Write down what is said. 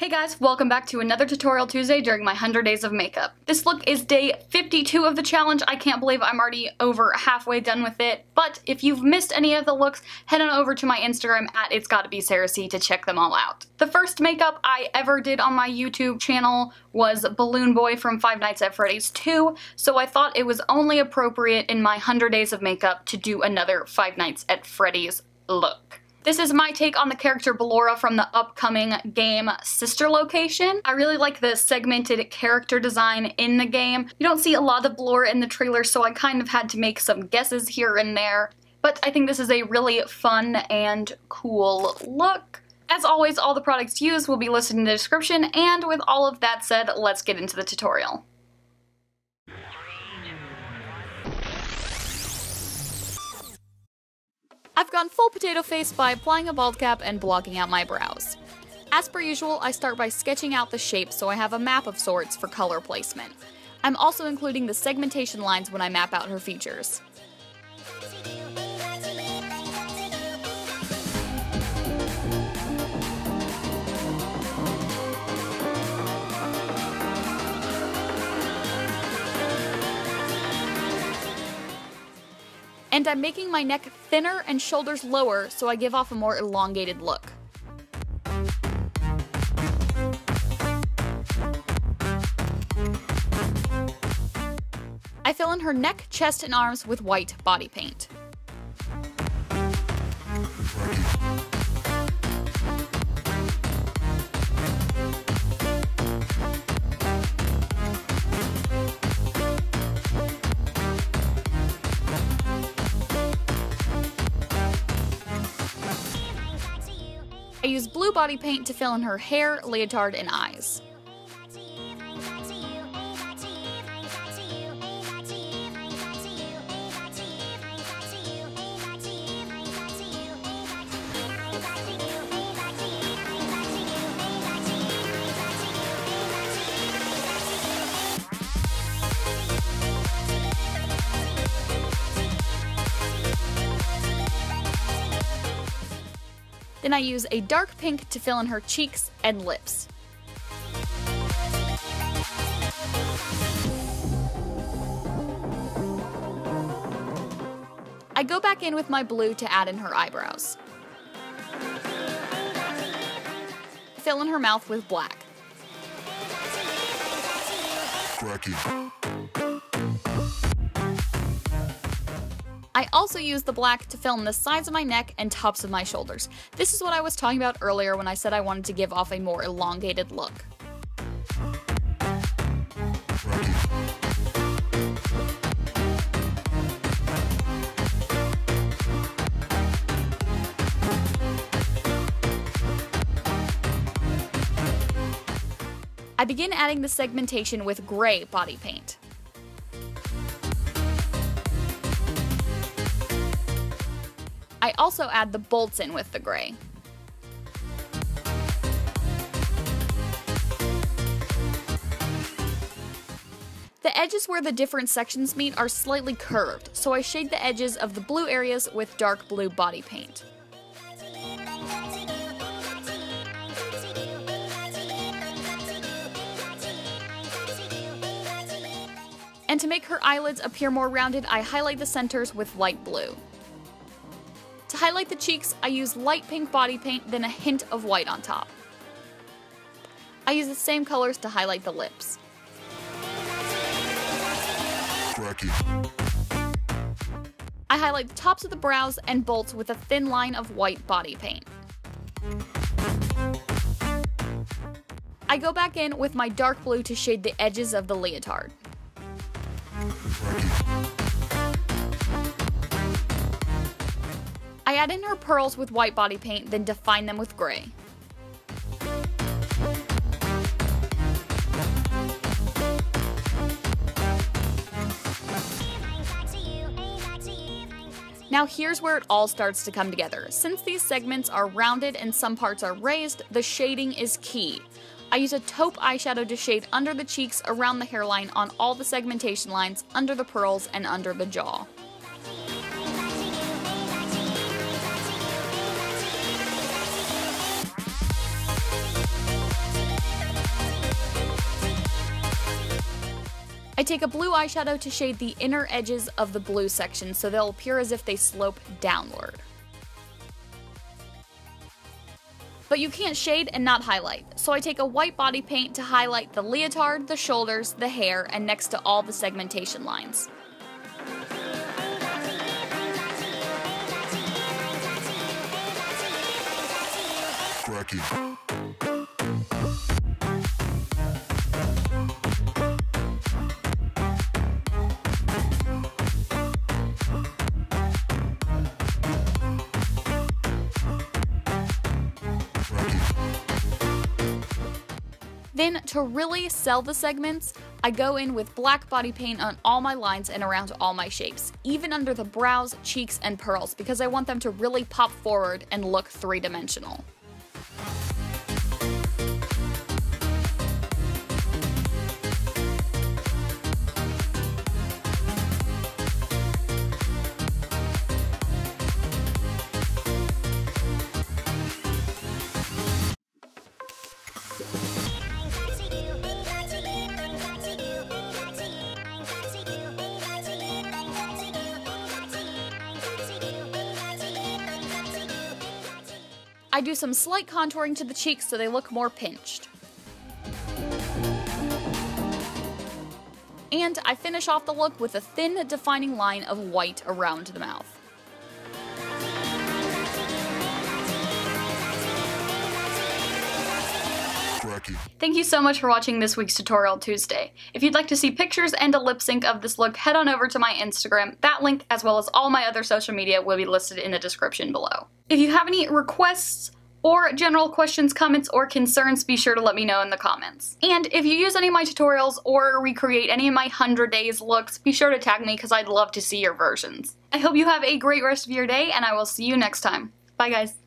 Hey guys, welcome back to another Tutorial Tuesday during my 100 days of makeup. This look is day 52 of the challenge. I can't believe I'm already over halfway done with it, but if you've missed any of the looks, head on over to my Instagram at It's Gotta Be Sarah C to check them all out. The first makeup I ever did on my YouTube channel was Balloon Boy from Five Nights at Freddy's 2, so I thought it was only appropriate in my 100 days of makeup to do another Five Nights at Freddy's look. This is my take on the character Ballora from the upcoming game Sister Location. I really like the segmented character design in the game. You don't see a lot of Ballora in the trailer, so I kind of had to make some guesses here and there. But I think this is a really fun and cool look. As always, all the products used will be listed in the description, and with all of that said, let's get into the tutorial. I've gone full potato face by applying a bald cap and blocking out my brows. As per usual, I start by sketching out the shape so I have a map of sorts for color placement. I'm also including the segmentation lines when I map out her features. And I'm making my neck thinner and shoulders lower so I give off a more elongated look. I fill in her neck, chest, and arms with white body paint. I use blue body paint to fill in her hair, leotard, and eyes. Then I use a dark pink to fill in her cheeks and lips. I go back in with my blue to add in her eyebrows. Fill in her mouth with black. I also use the black to fill in the sides of my neck and tops of my shoulders. This is what I was talking about earlier when I said I wanted to give off a more elongated look. I begin adding the segmentation with gray body paint. I also add the bolts in with the gray. The edges where the different sections meet are slightly curved, so I shade the edges of the blue areas with dark blue body paint. And to make her eyelids appear more rounded, I highlight the centers with light blue. To highlight the cheeks, I use light pink body paint, then a hint of white on top. I use the same colors to highlight the lips. I highlight the tops of the brows and bolts with a thin line of white body paint. I go back in with my dark blue to shade the edges of the leotard. I add in her pearls with white body paint, then define them with gray. Now here's where it all starts to come together. Since these segments are rounded and some parts are raised, the shading is key. I use a taupe eyeshadow to shade under the cheeks, around the hairline, on all the segmentation lines, under the pearls, and under the jaw. I take a blue eyeshadow to shade the inner edges of the blue section so they'll appear as if they slope downward. But you can't shade and not highlight, so I take a white body paint to highlight the leotard, the shoulders, the hair, and next to all the segmentation lines. Cracky. Then, to really sell the segments, I go in with black body paint on all my lines and around all my shapes, even under the brows, cheeks, and pearls, because I want them to really pop forward and look three-dimensional. I do some slight contouring to the cheeks so they look more pinched. And I finish off the look with a thin, defining line of white around the mouth. Thank you so much for watching this week's Tutorial Tuesday. If you'd like to see pictures and a lip sync of this look, head on over to my Instagram. That link, as well as all my other social media, will be listed in the description below. If you have any requests or general questions, comments, or concerns, be sure to let me know in the comments. And if you use any of my tutorials or recreate any of my 100 days looks, be sure to tag me because I'd love to see your versions. I hope you have a great rest of your day, and I will see you next time. Bye guys.